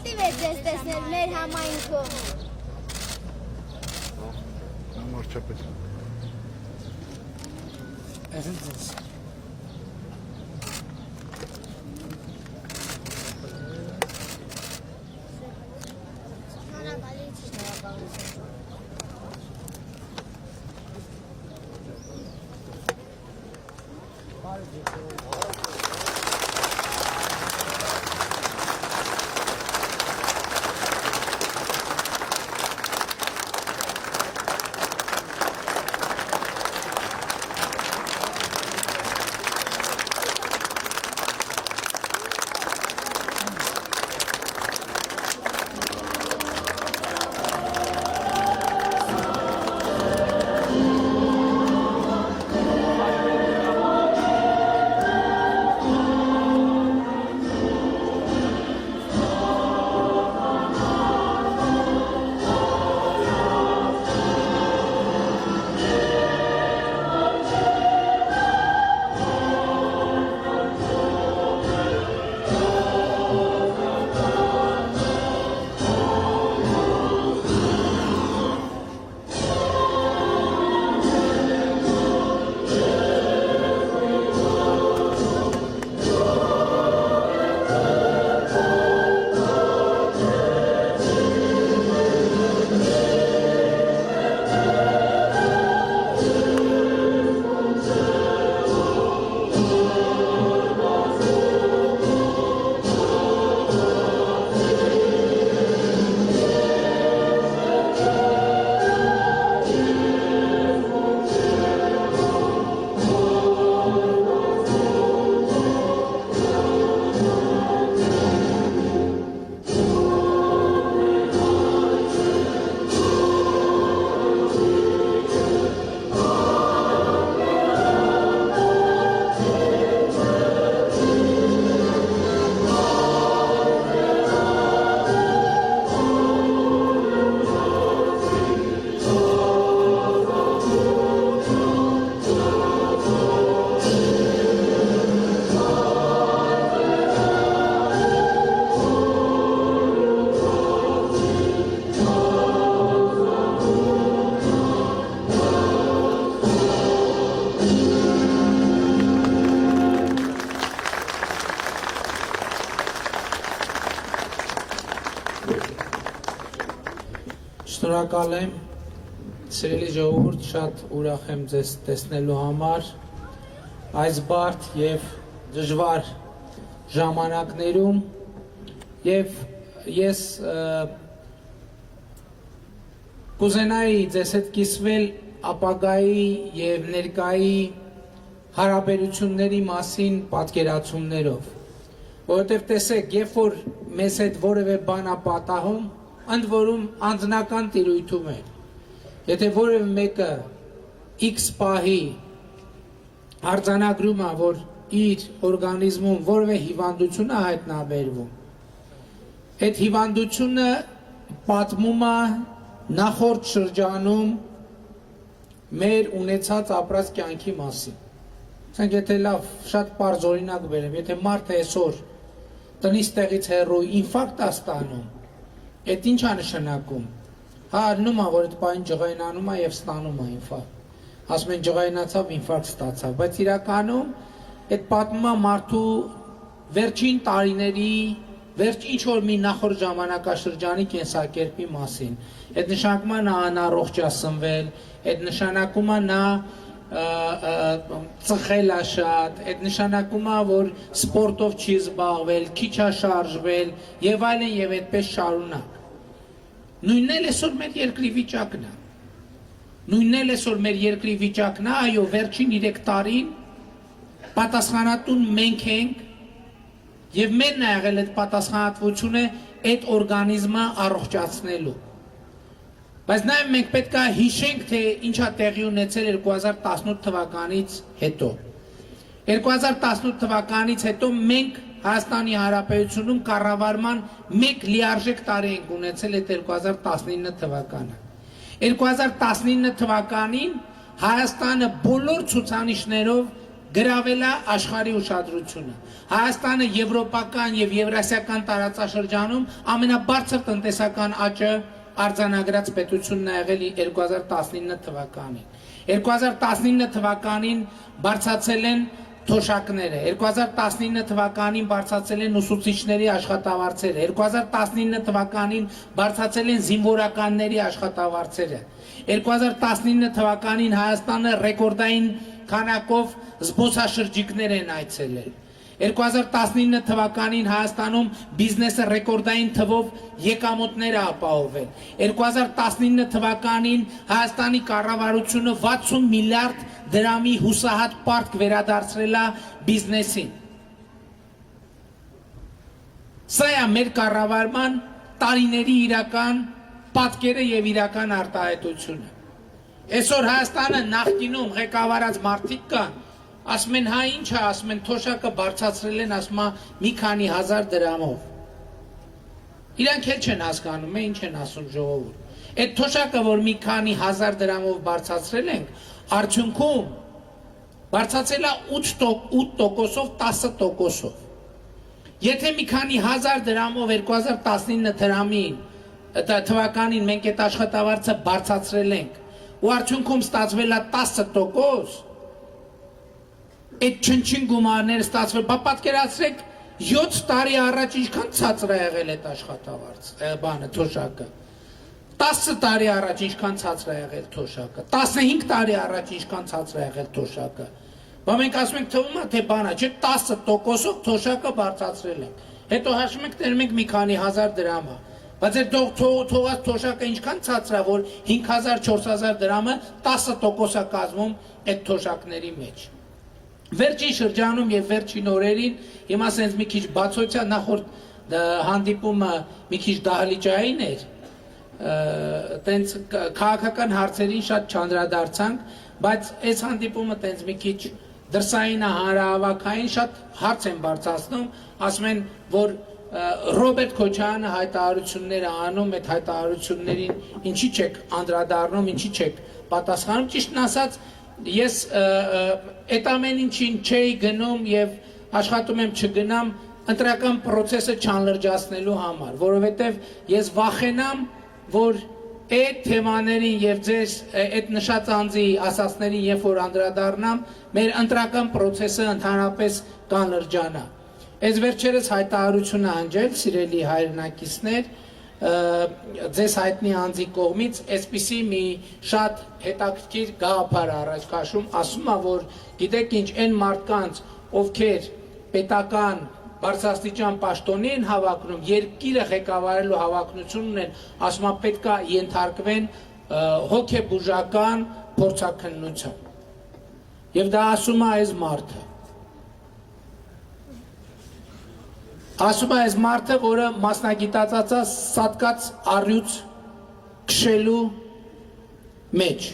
Պատիվ է ձեզ տեսնել մեր համայնքում։ Ամորջապես։ Էրենց։ Շնորհակալ եմ, սիրելի ժողովուրդ, շատ ուրախ եմ ձեզ տեսնելու համար այս բարդ եւ դժվար ժամանակներում եւ ես կուզենայի ձեզ հետ կիսվել ապագայի եւ ներկայի հարաբերությունների մասին պատկերացումներով, որովհետեւ տեսեք, երբ որ մեզ հետ որևէ բան է պատահում, ընդ որում անձնական տիրույթում է, եթե որևէ մեկը X պահի արձանագրում է, որ իր օրգանիզմում որևէ հիվանդություն է հայտնաբերվում, այդ հիվանդությունը պատմում է նախորդ շրջանում մեր ունեցած ապրած կյանքի մասին։ Ասենք, եթե լավ, շատ պարզ օրինակ բերեմ, եթե մարդը այսօր տնից տեղից հեռու ինֆարկտ է ստանում, այդ ինչ է նշանակում։ Հա, ալնում է, որ այդ պահին ջղայնանում է եւ ստանում է ինֆարկտ։ Ասում են ջղայնացավ, ինֆարկտ ստացավ, բայց իրականում այդ պատմում է մարդու վերջին տարիների, վերջ ինչ որ մի նախորդ ժամանակաշրջանի կենսակերպի մասին։ Այդ նշանակում է նա անառողջ է սնվել, այդ նշանակում է նա ծխել է շատ, այդ նշանակում է, որ սպորտով չի զբաղվել, քիչ է շարժվել եւ այլն եւ այդպես շարունակ։ Նույնն էլ այսօր մեր երկրի վիճակն է։ Նույնն էլ այսօր մեր երկրի վիճակն է, այո, վերջին 3 տարին պատասխանատուն մենք ենք եւ մենն է եղել այդ պատասխանատվությունը այդ օրգանիզմը առողջացնելու։ Բայց նաեւ մենք պետք է հիշենք, թե ինչա տեղի ունեցել 2018 թվականից հետո։ 2018 թվականից հետո մենք Հայաստանի Հանրապետությունում կառավարման մեկ լիարժեք տարի ենք ունեցել այդ 2019 թվականը։ 2019 թվականին Հայաստանը բոլոր ցուցանիշներով գրավել է աշխարհի ուշադրությունը։ Հայաստանը եվրոպական եւ եվրասիական տարածաշրջանում ամենաբարձր տնտեսական աճը արձանագրած պետությունն է եղել 2019 թվականին։ 2019 թվականին բարձրացել են թոշակները, 2019 թվականին բարձրացել են ուսուցիչների աշխատավարձերը, 2019 թվականին բարձրացել են զինվորականների աշխատավարձերը, 2019 թվականին Հայաստանը ռեկորդային քանակով զբոսաշրջիկներ են այցելել, 2019 թվականին Հայաստանում բիզնեսը ռեկորդային թվով եկամուտներ է ապահովել, 2019 թվականին Հայաստանի կառավարությունը 60 միլիարդ դրամի հուսահատ պարտք վերադարձրել է բիզնեսին։ Սա է մեր կառավարման տարիների իրական պատկերը եւ իրական արտահայտությունը։ Այսօր Հայաստանը նախկինում ղեկավարած մարդիկ կան, ասում են հա ինչ է, ասում են թոշակը բարձրացրել են, ասում է մի քանի հազար դրամով։ Իրանք էլ չեն հասկանում, ինչ են ասում ժողովուրդ։ Այդ թոշակը, որ մի քանի հազար դրամով բարձրացրել ենք, արդյունքում բարձրացել է 8%-ով 10%-ով։ Եթե մի քանի հազար դրամով 2019 թվականին մենք այդ աշխատավարձը բարձրացրել ենք, ու արդյունքում ստացվել է 10%, այդ չնչին գումարները ստացվել, բա պատկերացրեք 7 տարի առաջ ինչքան ցածր է եղել այդ աշխատավարձը, բանը, թոշակը։ 10 տարի առաջ ինչքան ցածր է եղել թոշակը, 15 տարի առաջ ինչքան ցածր է եղել թոշակը։ Բա մենք ասում ենք թվում է թե բանա, չէ 10%-ով թոշակը բարձրացրել ենք։ Հետո հաշվում ենք տերում ենք մի քանի հազար դրամ է։ Բայց այդ թողած թոշակը ինչքան ցածր է, որ 5000-4000 դրամը 10% է կազմում այդ թոշակների մեջ։ Վերջին շրջանում եւ վերջին օրերին հիմա ասենց մի քիչ բացօթյա նախորդ հանդիպումը մի քիչ դահլիճային էր, տենց քաղաքական հարցերին շատ չանդրադարձանք, բայց այս հանդիպումը տենց մի քիչ դրսային հանրահավաքային շատ հարց են բարձրացնում, ասում են, որ Ռոբերտ Քոչարյանը հայտարարություններ է անում, այդ հայտարարություններին ինչի չեք անդրադառնում, ինչի չեք պատասխանում, ճիշտն ասած ես այդ ամեն ինչին չէի գնում եւ աշխատում եմ չգնամ ընտրական process-ը չանլրջացնելու համար, որովհետեւ ես վախենամ, որ այդ թեմաներին եւ ձեզ այդ նշած անձի ասածներին երբ որ անդրադառնամ, մեր ընտրական process-ը ընդհանրապես կանլրջանա։ Այս վերջերս հայտարարությունը անջել, սիրելի հայրենակիցներ, ձեզ հայտնի անձի կողմից այսպիսի մի շատ հետաքրքիր գաղափար առաջ քաշում, ասում է, որ գիտեք ինչ, այն մարդկանց, ովքեր պետական բարձրաստիճան պաշտոնի են հավակնում, երկիրը ղեկավարելու հավակնություն ունեն, ասում է պետք է ենթարկվեն հոգեբուժական փորձաքննության։ Եվ դա ասում է այս մարդը։ Ասում է այս մարդը, որը մասնագիտացած է սատկած առյուծ քշելու մեջ։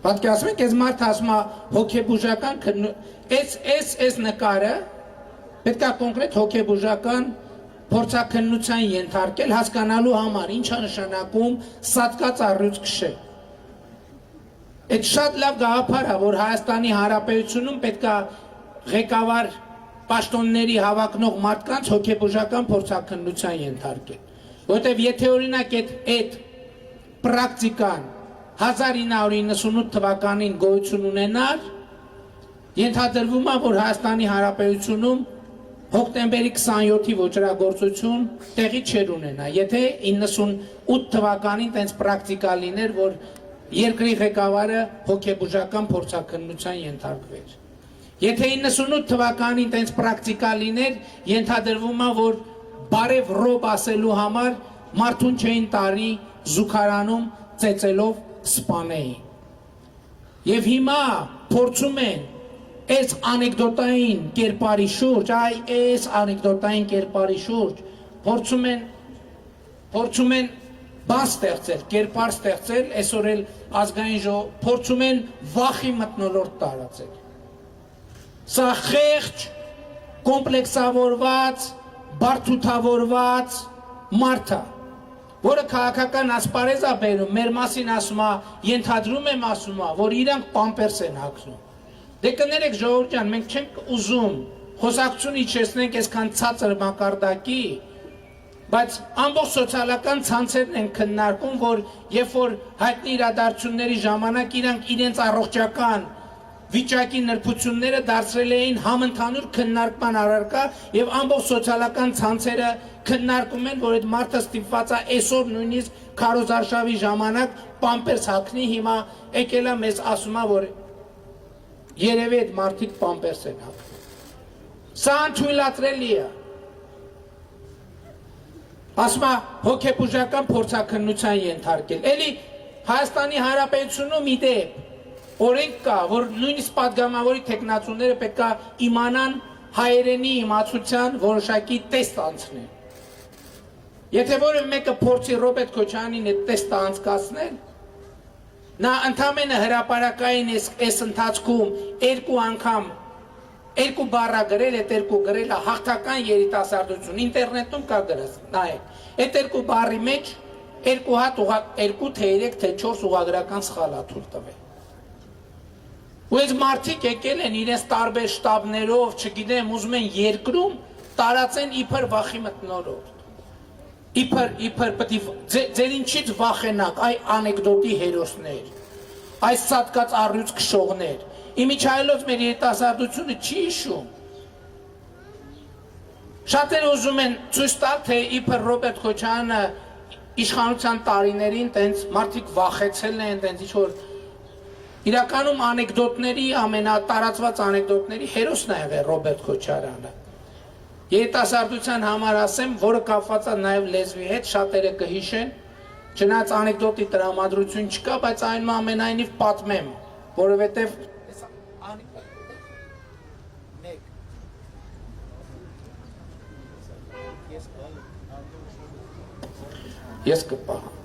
Պատկերացնում եք, այս մարդը ասում է հոգեբուժական այս նկարը պետք է կոնկրետ հոգեբուժական փորձաքննության ենթարկել, հասկանալու համար ինչ է նշանակում սատկած առյուծ քշել։ Այդ շատ լավ գաղափար է, որ Հայաստանի Հանրապետությունում պետք է ղեկավար պաշտոնների հավակնող մարդկանց հոգեբուժական փորձաքննության ենթարկել։ Որտեւ եթե օրինակ այդ պրակտիկան 1998 թվականին գոյություն ունենար, ենթադրվում է, որ Հայաստանի Հանրապետությունում հոկտեմբերի 27-ի ոչրագործություն տեղի չէր ունենա, եթե 98 թվականին տենց պրակտիկա լիներ, որ երկրի ղեկավարը հոգեբուժական փորձաքննության ենթարկվեր։ Եթե 98 թվականին տենց պրակտիկա լիներ, ենթադրվում է, որ բարև ռոբ ասելու համար մարդուն չէին տարի զուգարանում ծեծելով սպանեին։ Եվ հիմա փորձում են այս անեկդոտային կերպարի շուրջ, այս անեկդոտային կերպարի շուրջ փորձում են բան ստեղծել, կերպար ստեղծել, այսօր էլ ազգային ժողով փորձում են վախի մթնոլորտ տարածել։ Սա խեղճ, կոմպլեքսավորված, բարդութավորված մարդ է, որը քաղաքական ասպարեզ է բերում, մեր մասին ասում է, ենթադրում եմ ասում է, որ իրանք պամպերս են հագնում, Դե կներեք ժողովուրդ ջան, մենք չենք ուզում խոսակցություն իջեցնենք այսքան ցածր մակարդակի, բայց ամբողջ սոցիալական ցանցերն են քննարկում, որ երբ որ հայտնի իրադարձությունների ժամանակ իրանք իրենց առողջական վիճակի նրբությունները դարձրել էին համընդհանուր քննարկման առարկա եւ ամբողջ սոցիալական ցանցերը քննարկում են, որ այդ մարդը ստիպված է այսօր նույնիսկ քարոզարշավի ժամանակ պամպերս հագնի, հիմա եկել է մեզ ասում է, որ երևի այդ մարդիկ պամպերս են հագնում։ Սա անթույլատրելի է։ Ասում է հոգեբուժական փորձաքննության ենթարկել։ Էլի Հայաստանի Հանրապետությունում իդեպ օրենք կա, որ նույնիսկ падգամավորի տեխնացուները պետք է իմանան հայերենի իմացության որոշակի տեստ անցնել։ Եթե որևէ մեկը փորձի Ռոբերտ Քոչարյանին այդ տեստը անցկացնել, նա ընդամենը հրապարակային այս ընթացքում երկու անգամ երկու բառ գրել, այդ երկու գրել է հաղթական երիտասարդություն, ինտերնետում կա գրած, նայեք, այդ երկու բառի մեջ երկու հատ երկու թե 3 թե 4 ուղղագրական սխալ է թույլ տվել։ Ու այս մարդիկ եկել են իրենց տարբեր շտաբներով, չգիտեմ, ուզում են երկրում տարածեն իբր վախի մթնոլորտ։ Իբր պետք է ձեր ինչից վախենակ, այ անեկդոտի հերոսներ, այս ցածկած առյուծ քշողներ։ Իմիջայլոց մեր երիտասարդությունը չի հիշում։ Շատերը ուզում են ցույց տալ, թե իբր Ռոբերտ Քոչարյանը իշխանության տարիներին տենց մարդիկ վախեցել են, տենց ինչ-որ իրականում անեկդոտների, ամենատարածված անեկդոտների հերոսն է եղել Ռոբերտ Քոչարյանը։ Երիտասարդության համար ասեմ, որը կապված է նաև լեզվի հետ, շատերը կհիշեն, չնայած անեկդոտի տրամադրություն չկա, բայց այնուամենայնիվ պատմեմ, որովհետև ես կպահամ։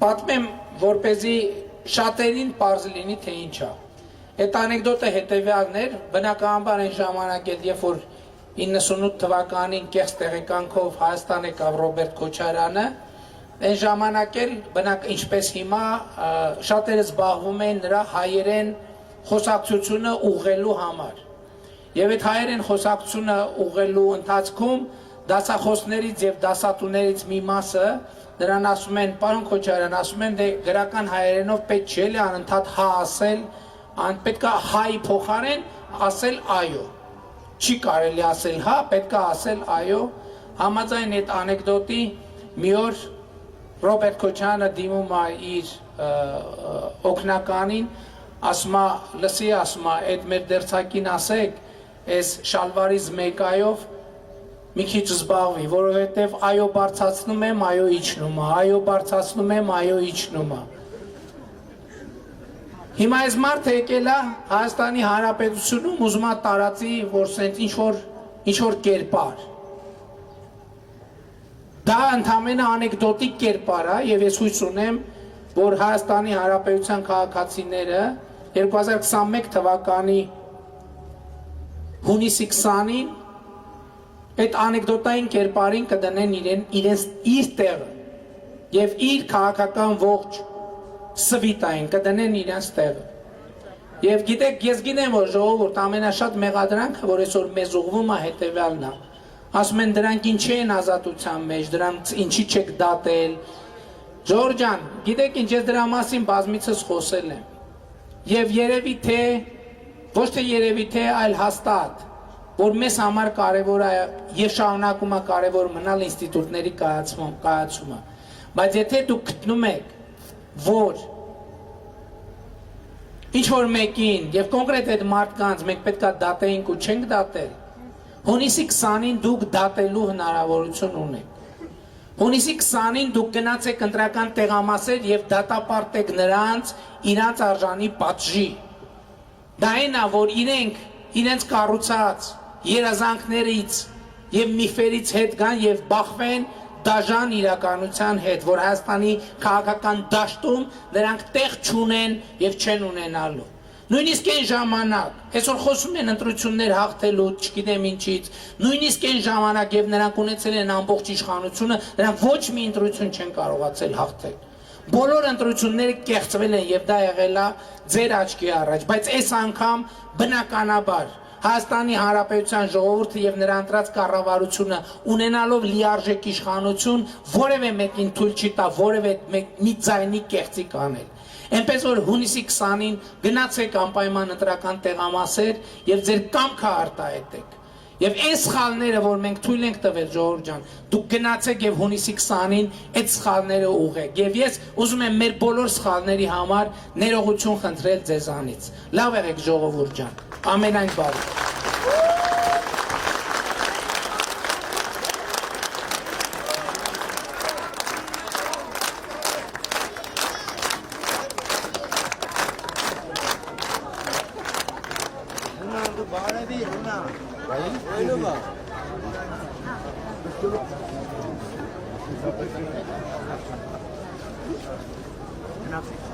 Պատմեմ, որպեսզի շատերին պարզ լինի, թե ինչ է։ Այդ անեկդոտը հետևյալն էր, բնականաբար այն ժամանակ էլ, երբ որ 98 թվականին կեղծ տեղեկանքով Հայաստան եկավ Ռոբերտ Քոչարյանը, այն ժամանակ էլ ինչպես հիմա շատերը զբաղվում էին նրա հայերեն խոսակցությունը ուղղելու համար։ Եվ այդ հայերեն խոսակցությունը ուղղելու ընթացքում դասախոսներից եւ դասատուներից մի մասը նրան ասում են, պարոն Քոչարյան, ասում են, դե գրական հայերենով պետք չէ անընդհատ հա ասել, պետք է հայի փոխարեն ասել այո։ Չի կարելի ասել հա, պետք է ասել այո։ Համաձայն այդ անեկդոտի մի օր Ռոբերտ Քոչարյանը դիմում է իր օգնականին, ասում է, լսի, ասում է, այդ մեր դերձակին ասեք, այս շալվարից մեկայով մի քիչ զբաղվի, որովհետև այո բարձրացնում եմ, այո իջնում է, այո բարձրացնում եմ, այո իջնում է։ Հիմա այս մարդը եկել է Հայաստանի Հանրապետությունում ուզում է տարածի, որ սենց ինչ-որ կերպար։ Դա ընդամենը անեկդոտիկ կերպար է, և ես հույս ունեմ, որ Հայաստանի Հանրապետության քաղաքացիները 2021 թվականի հունիսի 20-ին այդ անեկդոտային կերպարին կդնեն իրենց իր տեղը և իր քաղաքական ողջ սվիտային կդնեն իրենց տեղը։ Եվ գիտեք, ես գիտեմ, որ ժողովուրդ ամենաշատ մեղադրանքը, որ այսօր մեզ ուղղվում է, հետևյալն է։ Ասում են, դրանք ինչի են ազատության մեջ, դրանք ինչի չեք դատել։ Ժողովուրդ ջան, գիտեք ինչ, ես դրա մասին բազմիցս խոսել եմ։ Եվ երևի թե, ոչ թե երևի թե, այլ հաստատ, որ մեզ համար կարևոր է եւ շարունակում է կարևոր մնալ ինստիտուտների կայացումը։ Բայց եթե դուք գտնում եք, որ ինչ-որ մեկին եւ կոնկրետ այդ մարդկանց մենք պետք է դատեինք ու չենք դատել, հունիսի 20-ին դուք դատելու հնարավորություն ունեք։ Հունիսի 20-ին դուք գնացեք ընտրական տեղամասեր եւ դատապարտեք նրանց իրանց արժանի պատժի։ Դա այն է, որ իրենց կառուցած երազանքներից եւ միֆերից հետ գան եւ բախվեն դաժան իրականության հետ, որ Հայաստանի քաղաքական դաշտում նրանք տեղ չունեն եւ չեն ունենալու։ Նույնիսկ այն ժամանակ, այսօր խոսում են ընտրություններ հաղթելու, չգիտեմ ինչից, նույնիսկ այն ժամանակ եւ նրանք ունեցել են ամբողջ իշխանությունը, նրանք ոչ մի ընտրություն չեն կարողացել հաղթել։ բոլոր ընտրությունները կեղծվել են եւ դա եղել է ձեր աչքի առաջ, բայց այս անգամ բնականաբար Հայաստանի Հանրապետության ժողովուրդը եւ նրա ընտրած կառավարությունը ունենալով լիարժեք իշխանություն որևէ մեկին թույլ չի տա որևէ մի ձայնի կեղծիք անել Այնպես որ հունիսի 20-ին գնացեք անպայման ընտրական տեղամասեր եւ ձեր կամքը արտահայտեք Եվ այս սխալները, որ մենք թույլ ենք տվել ժողովուրդ ջան, դուք գնացեք եւ հունիսի 20-ին այդ սխալները ուղղեք։ Եվ ես ուզում եմ մեր բոլոր սխալների համար ներողություն խնդրել ձեզանից։ Լավ եղեք ժողովուրդ ջան։ Ամենայն բարի։ Enough.